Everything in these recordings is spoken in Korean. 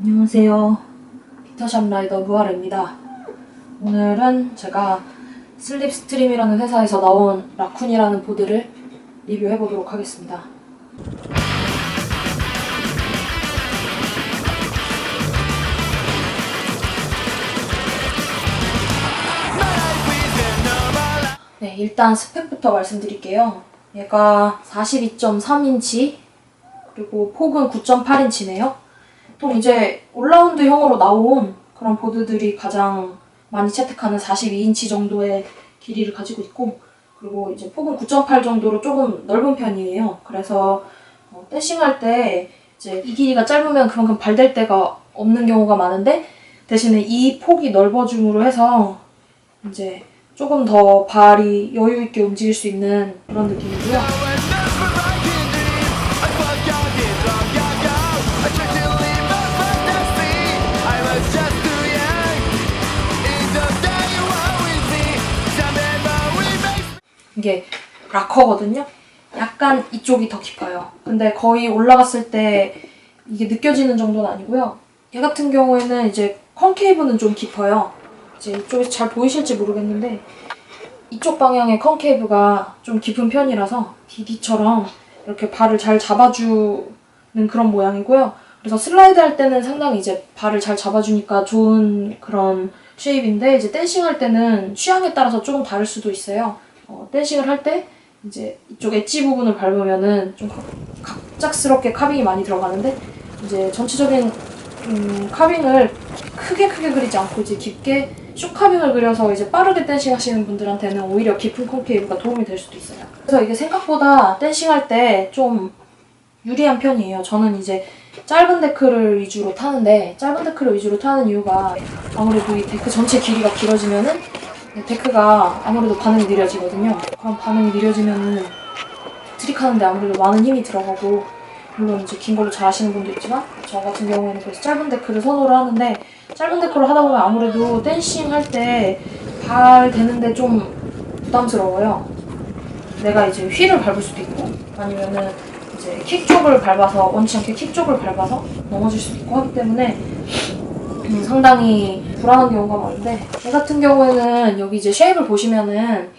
안녕하세요. 기타샵 라이더 무아래입니다. 오늘은 제가 슬립스트림이라는 회사에서 나온 라쿤이라는 보드를 리뷰해보도록 하겠습니다. 네, 일단 스펙부터 말씀드릴게요. 얘가 42.3인치 그리고 폭은 9.8인치네요. 보통 이제 올라운드형으로 나온 그런 보드들이 가장 많이 채택하는 42인치 정도의 길이를 가지고 있고, 그리고 이제 폭은 9.8 정도로 조금 넓은 편이에요. 그래서 댄싱할 때 이제 이 길이가 짧으면 그만큼 발댈 데가 없는 경우가 많은데, 대신에 이 폭이 넓어줌으로 해서 이제 조금 더 발이 여유 있게 움직일 수 있는 그런 느낌이고요. 이게 락커거든요. 약간 이쪽이 더 깊어요. 근데 거의 올라갔을 때 이게 느껴지는 정도는 아니고요. 얘 같은 경우에는 이제 컨케이브는 좀 깊어요. 이제 이쪽에서 잘 보이실지 모르겠는데 이쪽 방향의 컨케이브가 좀 깊은 편이라서 DD처럼 이렇게 발을 잘 잡아주는 그런 모양이고요. 그래서 슬라이드 할 때는 상당히 이제 발을 잘 잡아주니까 좋은 그런 쉐입인데, 이제 댄싱 할 때는 취향에 따라서 조금 다를 수도 있어요. 댄싱을 할 때 이제 이쪽 엣지 부분을 밟으면은 좀 갑작스럽게 카빙이 많이 들어가는데, 이제 전체적인 카빙을 크게 그리지 않고 이제 깊게 숏 카빙을 그려서 이제 빠르게 댄싱 하시는 분들한테는 오히려 깊은 컨케이브가 도움이 될 수도 있어요. 그래서 이게 생각보다 댄싱 할 때 좀 유리한 편이에요. 저는 이제 짧은 데크를 위주로 타는데, 짧은 데크를 위주로 타는 이유가 아무래도 이 데크 전체 길이가 길어지면은 데크가 아무래도 반응이 느려지거든요. 그럼 반응이 느려지면은 트릭하는데 아무래도 많은 힘이 들어가고, 물론 이제 긴 걸로 잘 하시는 분도 있지만 저 같은 경우에는 그래서 짧은 데크를 선호를 하는데, 짧은 데크를 하다 보면 아무래도 댄싱 할 때 발 대는데 좀 부담스러워요. 내가 이제 휠을 밟을 수도 있고, 아니면은 이제 킥 쪽을 밟아서, 원치 않게 킥 쪽을 밟아서 넘어질 수도 있고 하기 때문에 상당히 불안한 경우가 많은데, 얘 같은 경우에는 여기 이제 쉐입을 보시면은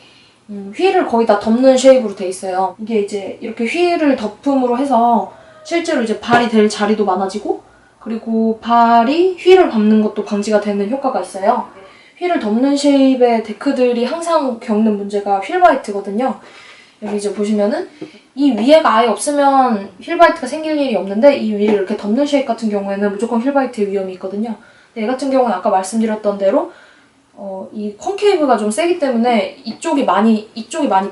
휠을 거의 다 덮는 쉐입으로 돼 있어요. 이게 이제 이렇게 휠을 덮음으로 해서 실제로 이제 발이 될 자리도 많아지고, 그리고 발이 휠을 밟는 것도 방지가 되는 효과가 있어요. 휠을 덮는 쉐입의 데크들이 항상 겪는 문제가 휠 바이트거든요. 여기 이제 보시면은 이 위에가 아예 없으면 휠 바이트가 생길 일이 없는데, 이 위를 이렇게 덮는 쉐입 같은 경우에는 무조건 휠 바이트의 위험이 있거든요. 근데 얘 같은 경우는 아까 말씀드렸던 대로 이 컨케이브가 좀 세기 때문에 이쪽이 많이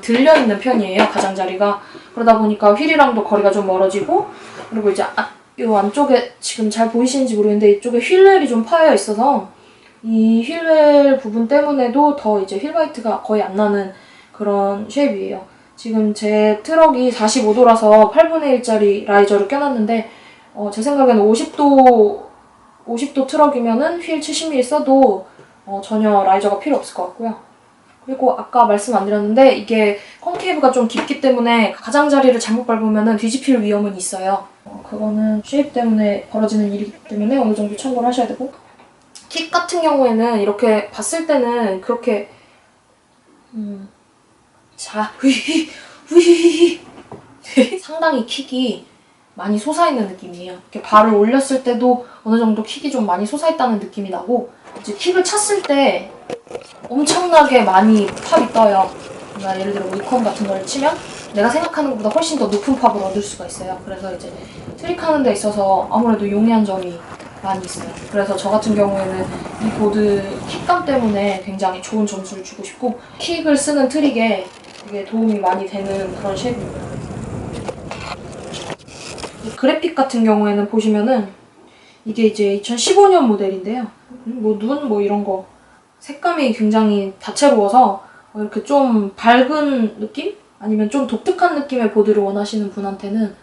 들려있는 편이에요, 가장자리가. 그러다 보니까 휠이랑도 거리가 좀 멀어지고, 그리고 이제 이 안쪽에 지금 잘 보이시는지 모르겠는데 이쪽에 휠웰이 좀 파여 있어서 이 휠웰 부분 때문에도 더 이제 휠 바이트가 거의 안 나는 그런 쉐입이에요. 지금 제 트럭이 45도라서 8분의 1짜리 라이저를 껴놨는데, 제 생각에는 50도 트럭이면은 휠 70mm 써도 전혀 라이저가 필요 없을 것 같고요. 그리고 아까 말씀 안 드렸는데 이게 컨케이브가 좀 깊기 때문에 가장자리를 잘못 밟으면 뒤집힐 위험은 있어요. 그거는 쉐입 때문에 벌어지는 일이기 때문에 어느 정도 참고를 하셔야 되고, 킥 같은 경우에는 이렇게 봤을 때는 그렇게 자, 후이 상당히 킥이 많이 솟아있는 느낌이에요. 이렇게 발을 올렸을 때도 어느 정도 킥이 좀 많이 솟아있다는 느낌이 나고, 이제 킥을 찼을 때 엄청나게 많이 팝이 떠요. 그러니까 예를 들어 위콘 같은 걸 치면 내가 생각하는 것보다 훨씬 더 높은 팝을 얻을 수가 있어요. 그래서 이제 트릭하는 데 있어서 아무래도 용이한 점이 많이 있어요. 그래서 저 같은 경우에는 이 보드 킥감 때문에 굉장히 좋은 점수를 주고 싶고, 킥을 쓰는 트릭에 되게 도움이 많이 되는 그런 쉐입입니다. 그래픽 같은 경우에는 보시면은 이게 이제 2015년 모델인데요. 눈 이런 거 색감이 굉장히 다채로워서 이렇게 좀 밝은 느낌? 아니면 좀 독특한 느낌의 보드를 원하시는 분한테는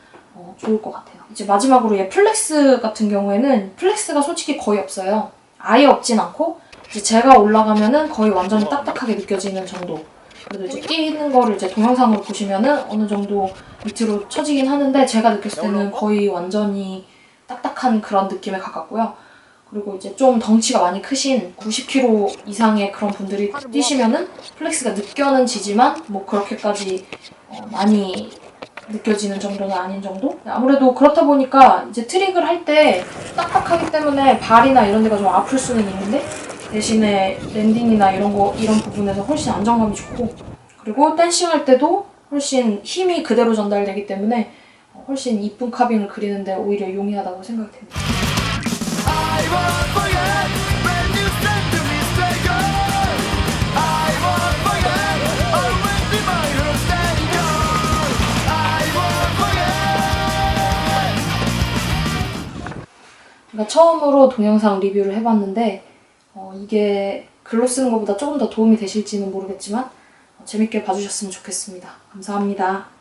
좋을 것 같아요. 이제 마지막으로 얘 플렉스 같은 경우에는 플렉스가 솔직히 거의 없어요. 아예 없진 않고, 이제 제가 올라가면은 거의 완전히 딱딱하게 느껴지는 정도. 그래도 이제 끼는 거를 이제 동영상으로 보시면은 어느 정도 밑으로 처지긴 하는데, 제가 느꼈을 때는 거의 완전히 딱딱한 그런 느낌에 가깝고요. 그리고 이제 좀 덩치가 많이 크신 90kg 이상의 그런 분들이 뛰시면은 플렉스가 느껴지지만 뭐 그렇게까지 많이 느껴지는 정도는 아닌 정도? 아무래도 그렇다 보니까 이제 트릭을 할 때 딱딱하기 때문에 발이나 이런 데가 좀 아플 수는 있는데 대신에 랜딩이나 이런 부분에서 훨씬 안정감이 좋고, 그리고 댄싱 할 때도 훨씬 힘이 그대로 전달되기 때문에 훨씬 이쁜 카빙을 그리는데 오히려 용이하다고 생각이 됩니다. 그러니까 처음으로 동영상 리뷰를 해봤는데 이게 글로 쓰는 것보다 조금 더 도움이 되실지는 모르겠지만 재밌게 봐주셨으면 좋겠습니다. 감사합니다.